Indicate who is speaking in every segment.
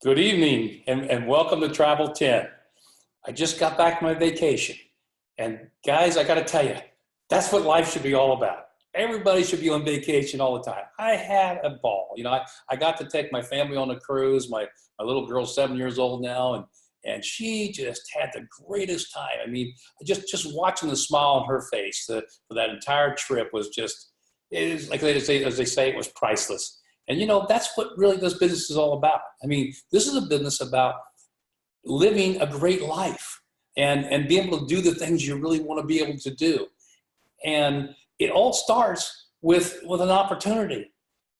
Speaker 1: Good evening and welcome to Travel 10. I just got back from my vacation. And guys, I got to tell you, that's what life should be all about. Everybody should be on vacation all the time. I had a ball. I got to take my family on a cruise. My little girl's 7 years old now, and she just had the greatest time. I mean, just watching the smile on her face for that entire trip was just, it is, like as they say, it was priceless. And that's what really this business is all about. I mean, this is a business about living a great life and being able to do the things you really want to be able to do. And it all starts with an opportunity.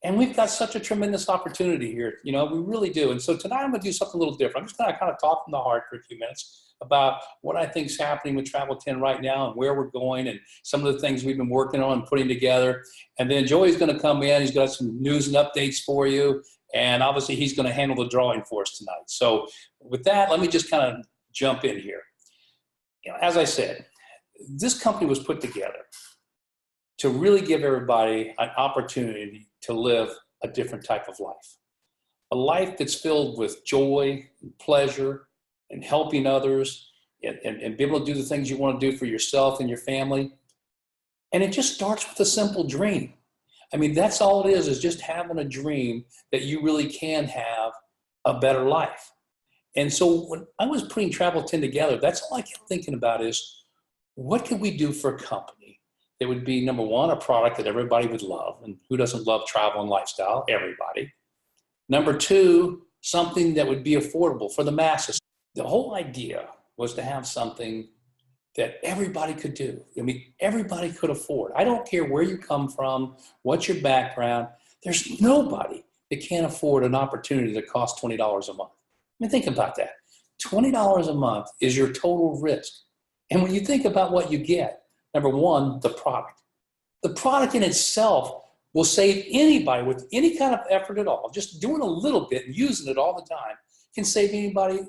Speaker 1: And we've got such a tremendous opportunity here. We really do. And so tonight I'm going to do something a little different. I'm just going to kind of talk from the heart for a few minutes about what I think is happening with Travel 10 right now and where we're going and some of the things we've been working on and putting together. And then Joey's going to come in. He's got some news and updates for you. And obviously he's going to handle the drawing for us tonight. So with that, let me just kind of jump in here. As I said, this company was put together to really give everybody an opportunity to live a different type of life. A life that's filled with joy and pleasure and helping others and be able to do the things you want to do for yourself and your family. And it just starts with a simple dream. I mean, that's all it is just having a dream that you really can have a better life. And so when I was putting Travel 10 together, that's all I kept thinking about is, what could we do for a company that would be, number one, a product that everybody would love? And who doesn't love travel and lifestyle? Everybody. Number two, something that would be affordable for the masses. The whole idea was to have something that everybody could do. I mean, everybody could afford. I don't care where you come from, what's your background. There's nobody that can't afford an opportunity that costs $20 a month. I mean, think about that. $20 a month is your total risk. And when you think about what you get, number one, the product. The product in itself will save anybody with any kind of effort at all. Just doing a little bit and using it all the time can save anybody.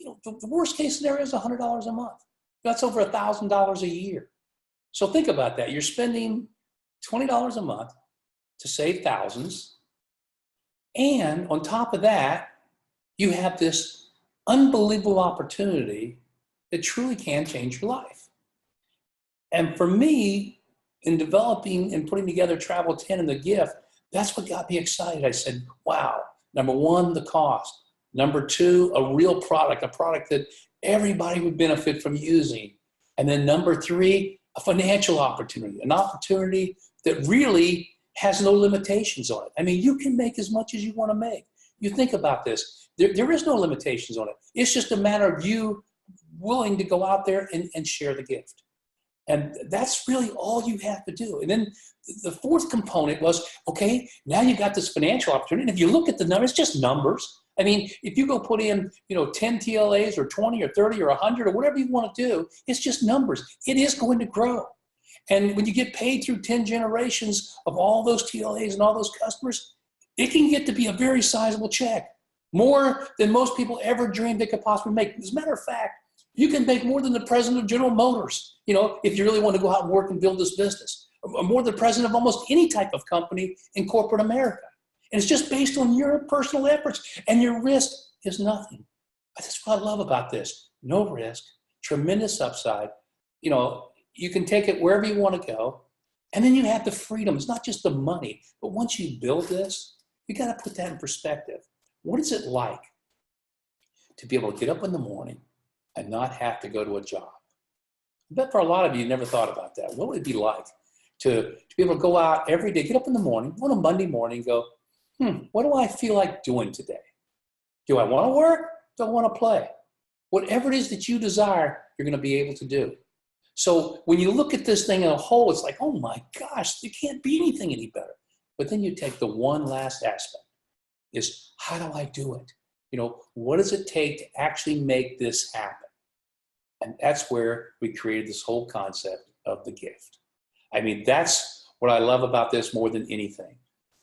Speaker 1: The worst case scenario is $100 a month. That's over $1,000 a year. So think about that. You're spending $20 a month to save thousands. And on top of that, you have this unbelievable opportunity that truly can change your life. And for me, in developing and putting together Travel 10 and the gift, that's what got me excited. I said, wow, number one, the cost. Number two, a real product, a product that everybody would benefit from using. And then number three, a financial opportunity, an opportunity that really has no limitations on it. I mean, you can make as much as you want to make. You think about this. There is no limitations on it. It's just a matter of you willing to go out there and share the gift. And that's really all you have to do. And then the fourth component was, okay, now you got this financial opportunity. And if you look at the numbers, it's just numbers. I mean, if you go put in, 10 TLAs or 20 or 30 or 100 or whatever you want to do, it's just numbers. It is going to grow. And when you get paid through 10 generations of all those TLAs and all those customers, it can get to be a very sizable check. More than most people ever dreamed they could possibly make. As a matter of fact, you can make more than the president of General Motors, if you really want to go out and work and build this business. Or more than the president of almost any type of company in corporate America. And it's just based on your personal efforts, and your risk is nothing. That's what I love about this. No risk, tremendous upside. You can take it wherever you want to go, and then you have the freedom. It's not just the money, but once you build this, you got to put that in perspective. What is it like to be able to get up in the morning and not have to go to a job? I bet for a lot of you never thought about that. What would it be like to be able to go out every day, get up in the morning, on a Monday morning, go, what do I feel like doing today? Do I want to work? Do I want to play? Whatever it is that you desire, you're going to be able to do. So when you look at this thing in a whole, it's like, oh my gosh, there can't be anything any better. But then you take the one last aspect is, how do I do it? What does it take to actually make this happen? And that's where we created this whole concept of the gift. I mean, that's what I love about this more than anything.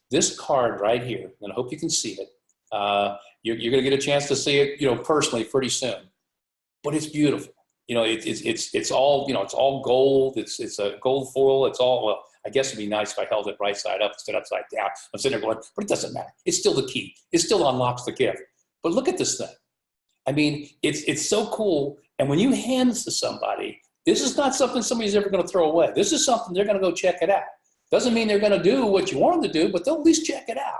Speaker 1: This card right here, and I hope you can see it. You're going to get a chance to see it, personally pretty soon. But it's beautiful. It's all, it's all gold. It's a gold foil. It's all, well, I guess it'd be nice if I held it right side up instead of upside down. I'm sitting there going, but it doesn't matter. It's still the key. It still unlocks the gift. But look at this thing. I mean, it's so cool. And when you hand this to somebody, this is not something somebody's ever going to throw away. This is something they're going to go check it out. Doesn't mean they're going to do what you want them to do, but they'll at least check it out.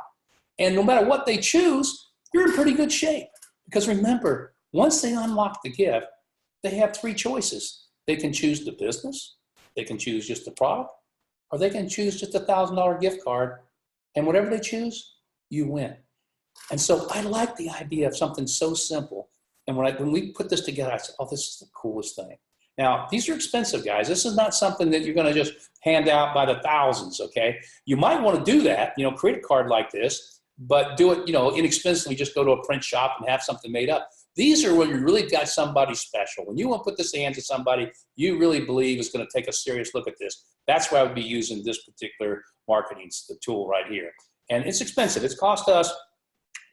Speaker 1: And no matter what they choose, you're in pretty good shape. Because remember, once they unlock the gift, they have three choices. They can choose the business, they can choose just the product, or they can choose just a $1,000 gift card. And whatever they choose, you win. And so I like the idea of something so simple. And when we put this together, I said, oh, this is the coolest thing. Now, these are expensive, guys. This is not something that you're going to just hand out by the thousands, okay? You might want to do that, create a card like this, but do it, inexpensively. Just go to a print shop and have something made up. These are when you really got somebody special. When you want to put this in the hands of somebody you really believe is going to take a serious look at this, that's why I would be using this particular marketing tool right here. And it's expensive. It's cost us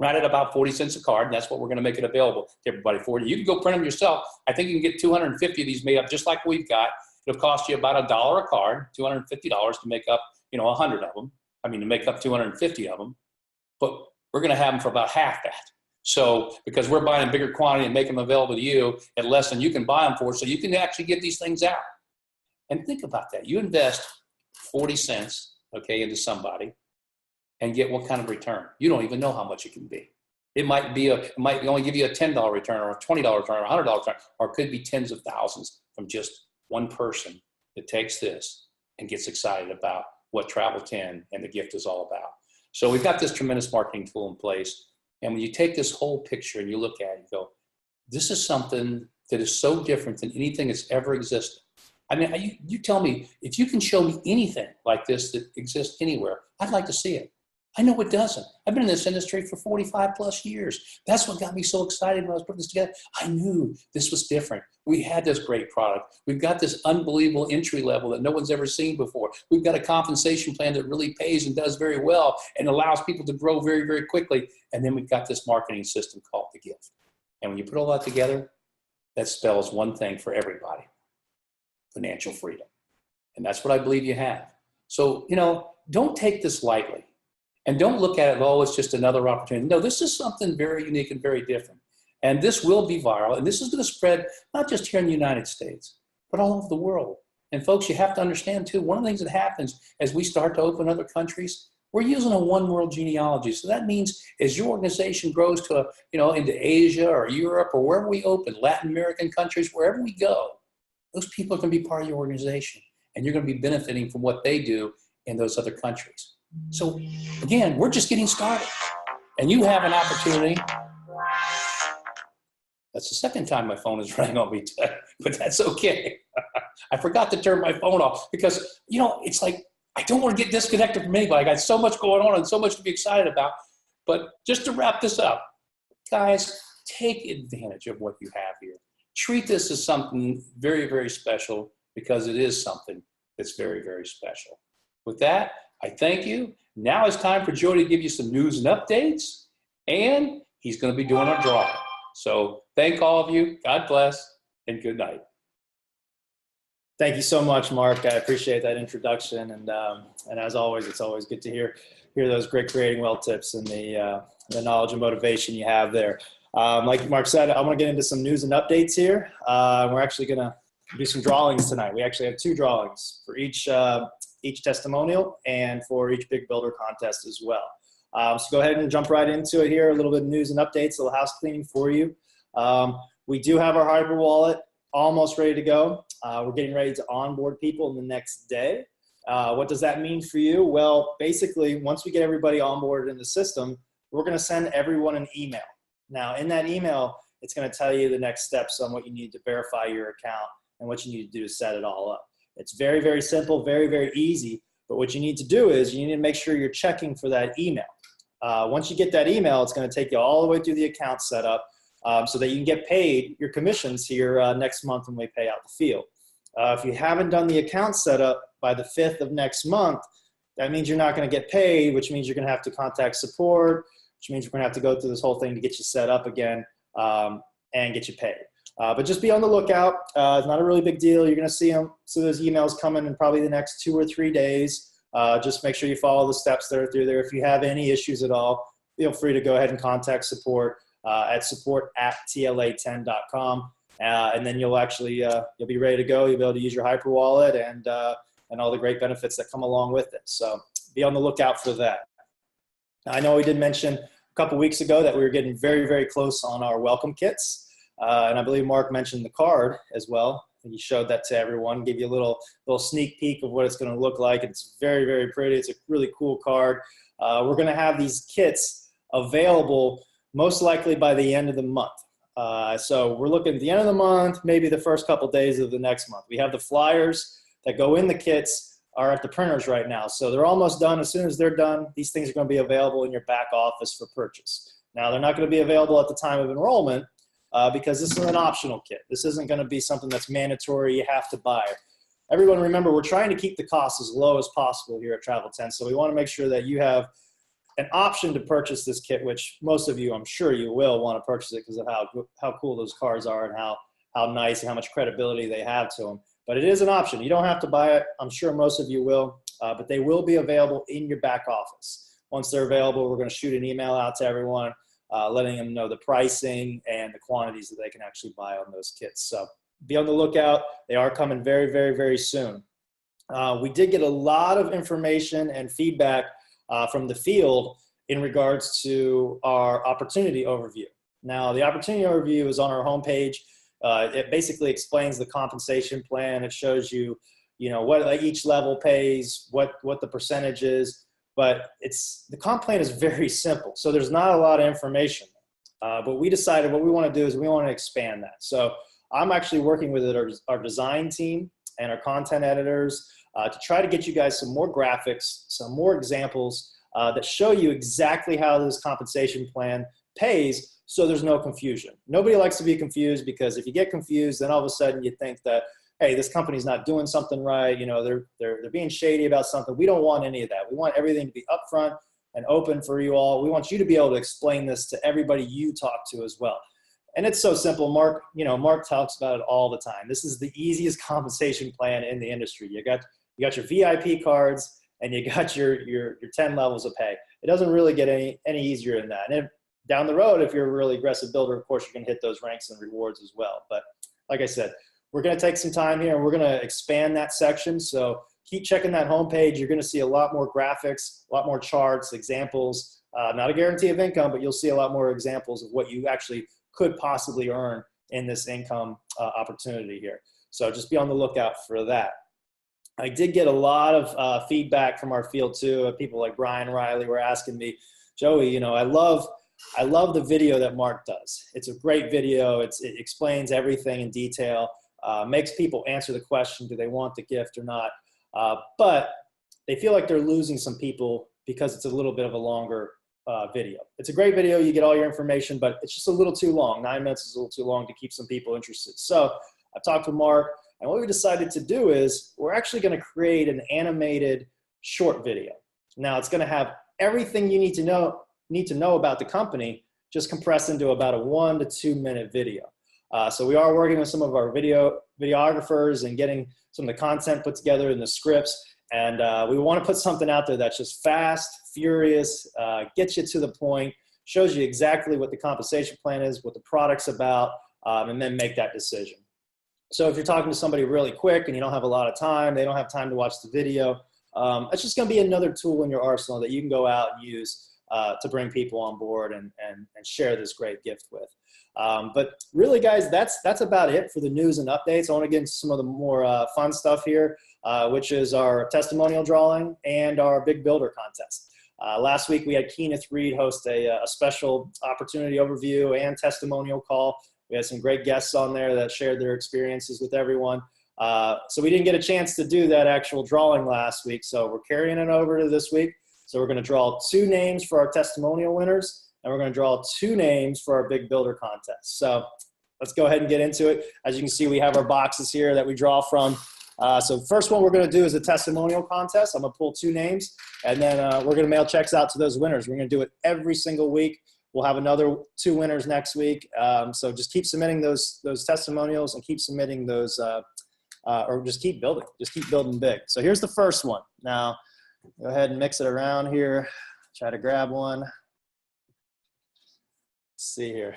Speaker 1: right at about 40 cents a card, and that's what we're going to make it available to everybody for. You can go print them yourself. I think you can get 250 of these made up just like we've got. It'll cost you about $1 a card, $250 to make up, 100 of them. I mean, to make up 250 of them. But we're going to have them for about half that. So, because we're buying a bigger quantity and making them available to you at less than you can buy them for, so you can actually get these things out. And think about that. You invest 40 cents, okay, into somebody, and get what kind of return? You don't even know how much it can be. It might only give you a $10 return or a $20 return or a $100 return, or it could be tens of thousands from just one person that takes this and gets excited about what Travel 10 and the gift is all about. So we've got this tremendous marketing tool in place. And when you take this whole picture and you look at it, you go, this is something that is so different than anything that's ever existed. I mean, you tell me, if you can show me anything like this that exists anywhere, I'd like to see it. I know it doesn't. I've been in this industry for 45 plus years. That's what got me so excited when I was putting this together. I knew this was different. We had this great product. We've got this unbelievable entry level that no one's ever seen before. We've got a compensation plan that really pays and does very well and allows people to grow very, very quickly. And then we've got this marketing system called the gift. And when you put all that together, that spells one thing for everybody: financial freedom. And that's what I believe you have. So, don't take this lightly. And don't look at it, oh, it's just another opportunity. No, this is something very unique and very different. And this will be viral. And this is going to spread not just here in the United States, but all over the world. And folks, you have to understand too, one of the things that happens as we start to open other countries, we're using a one world genealogy. So that means as your organization grows to, into Asia or Europe or wherever we open, Latin American countries, wherever we go, those people are going to be part of your organization. And you're going to be benefiting from what they do in those other countries. So again, we're just getting started, and you have an opportunity. That's the second time my phone has rang on me today, but that's okay. I forgot to turn my phone off because, it's like, I don't want to get disconnected from anybody. I got so much going on and so much to be excited about. But just to wrap this up, guys, take advantage of what you have here. Treat this as something very, very special, because it is something that's very, very special. With that, I thank you. Now it's time for Joey to give you some news and updates, and he's going to be doing our drawing. So thank all of you. God bless, and good night.
Speaker 2: Thank you so much, Mark. I appreciate that introduction, and as always, it's always good to hear those great creating wealth tips and the knowledge and motivation you have there. Like Mark said, I'm going to get into some news and updates here. We're actually going to do some drawings tonight. We actually have 2 drawings for each testimonial and for each big builder contest as well. So go ahead and jump right into it here. A little bit of news and updates, a little house cleaning for you. We do have our hybrid wallet almost ready to go. We're getting ready to onboard people in the next day. What does that mean for you? Well, basically, once we get everybody onboarded in the system, we're going to send everyone an email. Now, in that email, it's going to tell you the next steps on what you need to verify your account and what you need to do to set it all up. It's very, very simple, very, very easy. But what you need to do is you need to make sure you're checking for that email. Once you get that email, it's going to take you all the way through the account setup so that you can get paid your commissions here next month when we pay out the field. If you haven't done the account setup by the 5th of next month, that means you're not going to get paid, which means you're going to have to contact support, which means you're going to have to go through this whole thing to get you set up again and get you paid. But just be on the lookout. It's not a really big deal. You're going to see those emails coming in probably the next 2 or 3 days. Just make sure you follow the steps that are through there. If you have any issues at all, feel free to go ahead and contact support. at support@tla10.com. And then you'll actually, you'll be ready to go. You'll be able to use your hyperwallet and all the great benefits that come along with it. So be on the lookout for that. I know we did mention a couple weeks ago that we were getting very, very close on our welcome kits. And I believe Mark mentioned the card as well. He showed that to everyone, gave you a little sneak peek of what it's going to look like. It's very, very pretty. It's a really cool card. We're going to have these kits available most likely by the end of the month. So we're looking at the end of the month, maybe the first couple days of the next month. We have the flyers that go in the kits are at the printers right now. So they're almost done. As soon as they're done, these things are going to be available in your back office for purchase. Now, they're not going to be available at the time of enrollment because this is an optional kit. This isn't going to be something that's mandatory. You have to buy it. Everyone remember, we're trying to keep the costs as low as possible here at Travel Tent. So we want to make sure that you have an option to purchase this kit, which most of you, I'm sure you will want to purchase it because of how cool those cards are and how nice and how much credibility they have to them. But it is an option. You don't have to buy it. I'm sure most of you will, but they will be available in your back office. Once they're available, we're going to shoot an email out to everyone, letting them know the pricing and the quantities that they can actually buy on those kits. So be on the lookout. They are coming very, very, very soon. We did get a lot of information and feedback from the field in regards to our opportunity overview. Now, the opportunity overview is on our homepage. It basically explains the compensation plan. It shows you, what each level pays, what the percentage is. But the comp plan is very simple. So there's not a lot of information. But we decided what we want to do is we want to expand that. So I'm actually working with our design team and our content editors to try to get you guys some more graphics, some more examples that show you exactly how this compensation plan pays, so there's no confusion. Nobody likes to be confused, because if you get confused, then all of a sudden you think that, hey, this company's not doing something right. They're being shady about something. We don't want any of that. We want everything to be upfront and open for you all. We want you to be able to explain this to everybody you talk to as well. And it's so simple. Mark talks about it all the time. This is the easiest compensation plan in the industry. You got your VIP cards and you got your 10 levels of pay. It doesn't really get any easier than that. And down the road, if you're a really aggressive builder, of course, you can hit those ranks and rewards as well. But like I said, we're going to take some time here and we're going to expand that section. So keep checking that homepage. You're going to see a lot more graphics, a lot more charts, examples, not a guarantee of income, but you'll see a lot more examples of what you actually could possibly earn in this income opportunity here. So just be on the lookout for that. I did get a lot of feedback from our field too. People like Brian Riley were asking me, Joey, I love the video that Mark does. It's a great video. It explains everything in detail, makes people answer the question, do they want the gift or not? But they feel like they're losing some people because it's a little bit of a longer video. It's a great video. You get all your information, but it's just a little too long. 9 minutes is a little too long to keep some people interested. So I talked to Mark, and what we decided to do is we're actually going to create an animated short video. Now it's going to have everything you need to know about the company, just compressed into about a 1 to 2 minute video. So we are working with some of our videographers and getting some of the content put together in the scripts. And we want to put something out there that's just fast, furious, gets you to the point, shows you exactly what the compensation plan is, what the product's about, and then make that decision. So if you're talking to somebody really quick and you don't have a lot of time, they don't have time to watch the video, it's just going to be another tool in your arsenal that you can go out and use to bring people on board and share this great gift with. But really, guys, that's about it for the news and updates. I want to get into some of the more fun stuff here, which is our testimonial drawing and our big builder contest. Last week, we had Kenneth Reed host a special opportunity overview and testimonial call. We had some great guests on there that shared their experiences with everyone. So we didn't get a chance to do that actual drawing last week, so we're carrying it over to this week. So we're going to draw 2 names for our testimonial winners, and we're going to draw 2 names for our big builder contest. So let's go ahead and get into it. As you can see, we have our boxes here that we draw from. So the first one we're going to do is a testimonial contest. I'm going to pull 2 names, and then we're going to mail checks out to those winners. We're going to do it every single week. We'll have another 2 winners next week. So just keep submitting those testimonials and keep submitting those, or just keep building. Just keep building big. So here's the first one. Now, go ahead and mix it around here. Try to grab one. Let's see here.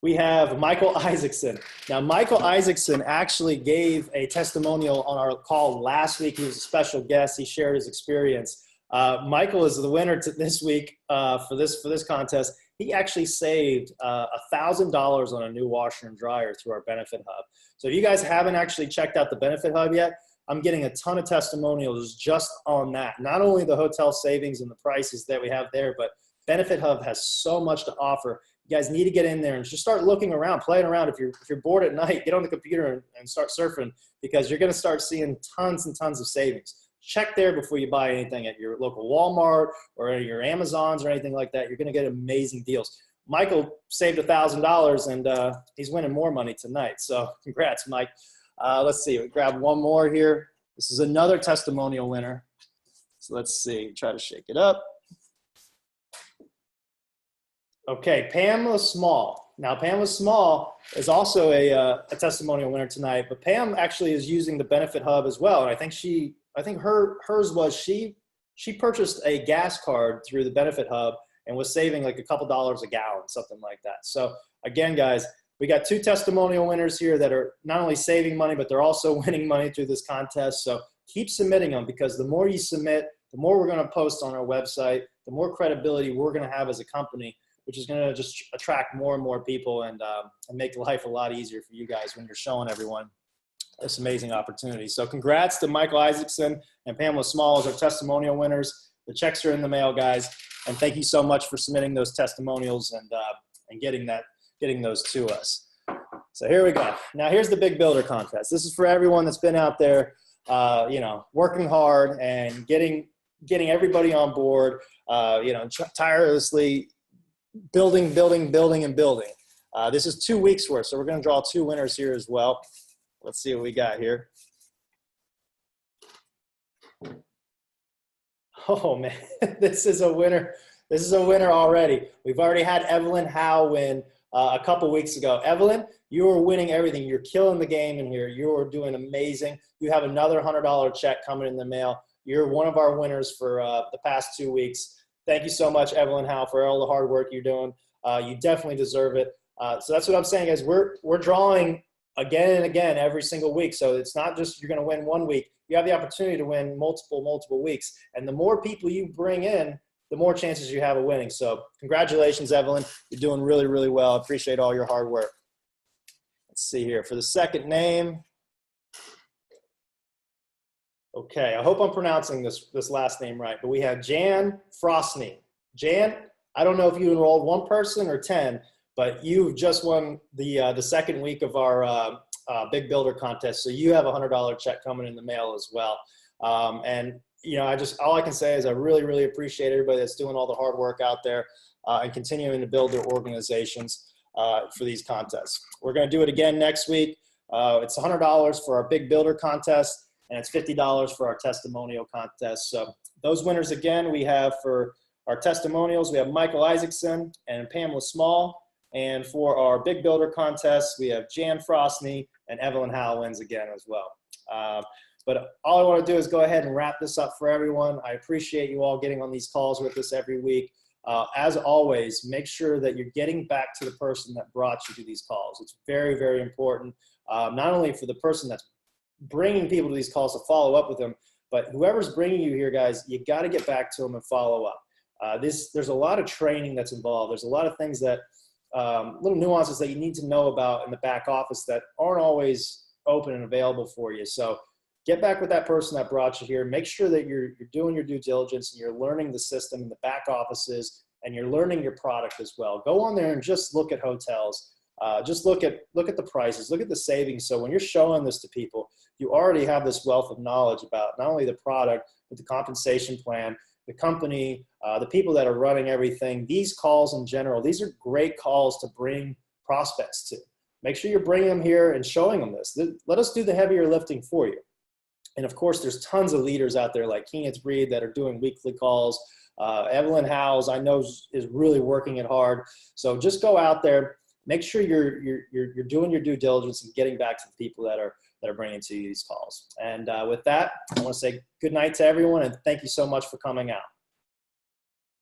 Speaker 2: We have Michael Isaacson. Now, Michael Isaacson actually gave a testimonial on our call last week. He was a special guest. He shared his experience. Michael is the winner this week for this contest. He actually saved $1,000 on a new washer and dryer through our Benefit Hub. So if you guys haven't actually checked out the Benefit Hub yet, I'm getting a ton of testimonials just on that. Not only the hotel savings and the prices that we have there, but Benefit Hub has so much to offer. You guys need to get in there and just start looking around, playing around. If you're bored at night, get on the computer and start surfing, because you're going to start seeing tons and tons of savings. Check there before you buy anything at your local Walmart or your Amazons or anything like that. You're going to get amazing deals. Michael saved $1,000 and he's winning more money tonight. So congrats, Mike. Let's see. We grab one more here. This is another testimonial winner. So let's see. Try to shake it up. Okay, Pamela Small. Now, Pamela Small is also a testimonial winner tonight, but Pam actually is using the Benefit Hub as well. And I think hers was she purchased a gas card through the Benefit Hub and was saving like a couple dollars a gallon, something like that. So again, guys, we got 2 testimonial winners here that are not only saving money, but they're also winning money through this contest. So keep submitting them, because the more you submit, the more we're going to post on our website, the more credibility we're going to have as a company, which is going to just attract more and more people and make life a lot easier for you guys when you're showing everyone this amazing opportunity. So congrats to Michael Isaacson and Pamela Small as our testimonial winners. The checks are in the mail, guys. And thank you so much for submitting those testimonials and getting those to us. So here we go. Now here's the Big Builder Contest. This is for everyone that's been out there, working hard and getting everybody on board, tirelessly building. This is 2 weeks worth, so we're going to draw 2 winners here as well. Let's see what we got here. Oh man, this is a winner. This is a winner already. We've already had Evelyn Howe win a couple weeks ago. Evelyn, you are winning everything. You're killing the game in here. You are doing amazing. You have another $100 check coming in the mail. You're one of our winners for the past 2 weeks. Thank you so much, Evelyn Howe, for all the hard work you're doing. You definitely deserve it. So that's what I'm saying, guys. We're drawing again and again every single week. So it's not just you're going to win 1 week. You have the opportunity to win multiple weeks. And the more people you bring in, the more chances you have of winning. So congratulations, Evelyn. You're doing really, really well. I appreciate all your hard work. Let's see here. For the second name. Okay, I hope I'm pronouncing this last name right, but we have Jan Frosney. Jan, I don't know if you enrolled 1 person or 10, but you've just won the second week of our Big Builder Contest, so you have a $100 check coming in the mail as well. And all I can say is I really, really appreciate everybody that's doing all the hard work out there and continuing to build their organizations for these contests. We're going to do it again next week. It's $100 for our Big Builder Contest, and it's $50 for our testimonial contest. So those winners again, we have for our testimonials, we have Michael Isaacson and Pamela Small. And for our Big Builder Contest, we have Jan Frosney and Evelyn Howe wins again as well. But all I want to do is go ahead and wrap this up for everyone. I appreciate you all getting on these calls with us every week. As always, make sure that you're getting back to the person that brought you to these calls. It's very, very important, not only for the person that's bringing people to these calls to follow up with them, but whoever's bringing you here, guys, you got to get back to them and follow up. There's a lot of training that's involved. There's a lot of things that, little nuances that you need to know about in the back office that aren't always open and available for you. So get back with that person that brought you here. Make sure that you're doing your due diligence and you're learning the system in the back offices, and you're learning your product as well. Go on there and just look at hotels. Just look at the prices, look at the savings. So when you're showing this to people, you already have this wealth of knowledge about not only the product, but the compensation plan, the company, the people that are running everything. These calls in general, these are great calls to bring prospects to. Make sure you're bringing them here and showing them this. Let us do the heavier lifting for you. And of course, there's tons of leaders out there like Keenan's Breed that are doing weekly calls. Evelyn Howes, I know, is really working it hard. So just go out there. Make sure you're doing your due diligence and getting back to the people that are bringing to you these calls. And with that, I want to say good night to everyone, and thank you so much for coming out.